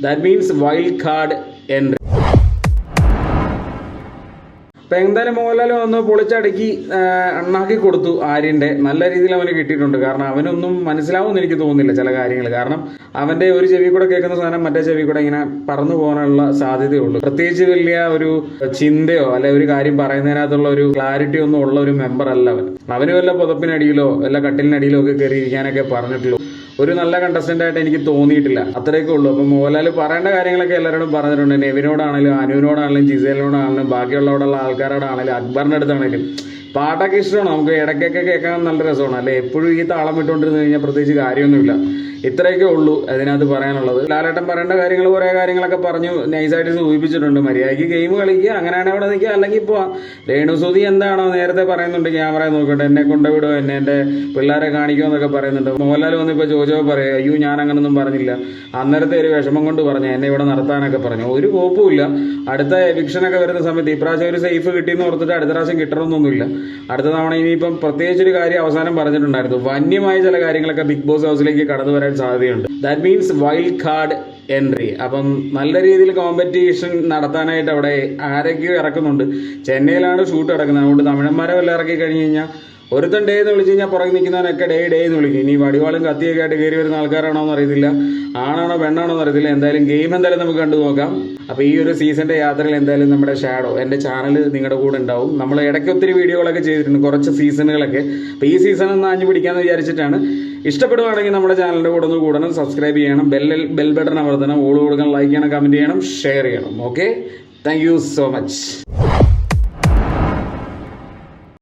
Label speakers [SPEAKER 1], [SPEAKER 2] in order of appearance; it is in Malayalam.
[SPEAKER 1] That means wild card entry. അപ്പം എന്തായാലും മോഹൻലാൽ വന്ന് പൊളിച്ചടക്കി അണ്ണാക്കി കൊടുത്തു. ആര്യൻ്റെ നല്ല രീതിയിൽ അവന് കിട്ടിയിട്ടുണ്ട്. കാരണം അവനൊന്നും മനസ്സിലാവുമെന്ന് എനിക്ക് തോന്നുന്നില്ല ചില കാര്യങ്ങൾ. കാരണം അവൻ്റെ ഒരു ചെവി കൂടെ കേൾക്കുന്ന സാധനം മറ്റേ ചെവി കൂടെ ഇങ്ങനെ പറന്നു പോകാനുള്ള സാധ്യതയുള്ളൂ. പ്രത്യേകിച്ച് വലിയ ഒരു ചിന്തയോ അല്ലെ ഒരു കാര്യം പറയുന്നതിനകത്തുള്ള ഒരു ക്ലാരിറ്റി ഒന്നും ഉള്ള ഒരു മെമ്പർ അല്ല അവൻ. അവന് വല്ല പുതപ്പിനടിയിലോ വല്ല കട്ടിലിനടിയിലോ ഒക്കെ കയറി ഇരിക്കാനൊക്കെ പറഞ്ഞിട്ടുള്ളൂ. ഒരു നല്ല കണ്ടസ്റ്റന്റ് ആയിട്ട് എനിക്ക് തോന്നിയിട്ടില്ല. അത്രയൊക്കെ ഉള്ളൂ. അപ്പം മോഹൻലാൽ പറയേണ്ട കാര്യങ്ങളൊക്കെ എല്ലാവരോടും പറഞ്ഞിട്ടുണ്ട്. നെവിനോടാണെങ്കിലും അനുവിനോടാണെങ്കിലും ജിസേലിനോടാണെങ്കിലും ബാക്കിയുള്ളവിടെയുള്ള ആൾക്കാരോടാണെങ്കിലും അക്ബറിൻ്റെ അടുത്താണെങ്കിലും പാട്ടൊക്കെ ഇഷ്ടമാണ്. നമുക്ക് ഇടയ്ക്കൊക്കെ കേൾക്കാൻ നല്ല രസമാണ്. അല്ലെ എപ്പോഴും ഈ താളം വിട്ടുകൊണ്ടിരുന്ന് കഴിഞ്ഞാൽ പ്രത്യേകിച്ച് കാര്യമൊന്നുമില്ല. ഇത്രയൊക്കെ ഉള്ളൂ അതിനകത്ത് പറയാനുള്ളത്. ലാലേട്ടൻ പറയേണ്ട കാര്യങ്ങൾ കുറേ കാര്യങ്ങളൊക്കെ പറഞ്ഞു നൈസായിട്ട് സൂചിപ്പിച്ചിട്ടുണ്ട്. മര്യാദയ്ക്ക് ഗെയിം കളിക്കുക, അങ്ങനെയാണെങ്കിൽ അവിടെ നിൽക്കുക, അല്ലെങ്കിൽ പോവാം. രേണുസുതി എന്താണോ നേരത്തെ പറയുന്നുണ്ട് ക്യാമറ നോക്കട്ടെ, എന്നെ കൊണ്ടുവിടുമോ, എൻ്റെ പിള്ളേരെ കാണിക്കുമോ എന്നൊക്കെ പറയുന്നുണ്ട്. മോഹൻലാൽ വന്നിപ്പോൾ ചോദിച്ചപ്പോൾ പറയുക, അയ്യോ ഞാൻ അങ്ങനൊന്നും പറഞ്ഞില്ല, അന്നേരത്തെ ഒരു വിഷമം കൊണ്ട് പറഞ്ഞു, എന്നെ ഇവിടെ നിർത്താനൊക്കെ പറഞ്ഞു. ഒരു കോപ്പുമില്ല. അടുത്ത എവിക്ഷനൊക്കെ വരുന്ന സമയത്ത് ഇപ്രാവശ്യം ഒരു സേഫ് കിട്ടിയെന്ന് ഓർത്തിട്ട് അടുത്ത പ്രാവശ്യം കിട്ടണമെന്നൊന്നുമില്ല. അടുത്ത തവണ ഇനിയിപ്പം പ്രത്യേകിച്ചൊരു കാര്യം അവസാനം പറഞ്ഞിട്ടുണ്ടായിരുന്നു, വന്യമായ ചില കാര്യങ്ങളൊക്കെ ബിഗ് ബോസ് ഹൗസിലേക്ക് കടന്നു വരാൻ സാധ്യതയുണ്ട്. That means wild card entry. അപ്പം നല്ല രീതിയിൽ കോമ്പറ്റീഷൻ നടത്താനായിട്ട് അവിടെ ആരൊക്കെയോ ഇറക്കുന്നുണ്ട്. ചെന്നൈയിലാണ് ഷൂട്ട് നടക്കുന്നത്. അതുകൊണ്ട് തമിഴന്മാരെ വല്ല ഇറക്കി കഴിഞ്ഞ് കഴിഞ്ഞാൽ ഒരുത്തൻ ഡേ എന്ന് വിളിച്ച് കഴിഞ്ഞാൽ പുറകെ നിൽക്കുന്നവനൊക്കെ ഡേ എന്ന് വിളിക്കും. ഇനി വടിവാളും കത്തിയൊക്കെ ആയിട്ട് കയറി വരുന്ന ആൾക്കാരാണോ എന്ന് അറിയത്തില്ല, ആണാണോ പെണ്ണാണോ എന്ന് അറിയത്തില്ല. എന്തായാലും ഗെയിം എന്തായാലും നമുക്ക് കണ്ടു നോക്കാം. അപ്പോൾ ഈ ഒരു സീസണിൻ്റെ യാത്രയിൽ എന്തായാലും നമ്മുടെ ഷാഡോ എൻ്റെ ചാനൽ നിങ്ങളുടെ കൂടെ ഉണ്ടാവും. നമ്മൾ ഇടയ്ക്ക് ഒത്തിരി വീഡിയോകളൊക്കെ ചെയ്തിട്ടുണ്ട്, കുറച്ച് സീസണുകളൊക്കെ. അപ്പോൾ ഈ സീസൺ ഒന്ന് ആഞ്ഞു പിടിക്കാമെന്ന് വിചാരിച്ചിട്ടാണ്. ഇഷ്ടപ്പെടുവാണെങ്കിൽ നമ്മുടെ ചാനലിൻ്റെ കൂടെ ഒന്ന് കൂടണം, സബ്സ്ക്രൈബ് ചെയ്യണം, ബെൽ ബട്ടൺ അമർത്തണം, ഓൾ കൊടുക്കണം, ലൈക്ക് ചെയ്യണം, കമൻറ്റ് ചെയ്യണം, ഷെയർ ചെയ്യണം. Okay, thank you so much.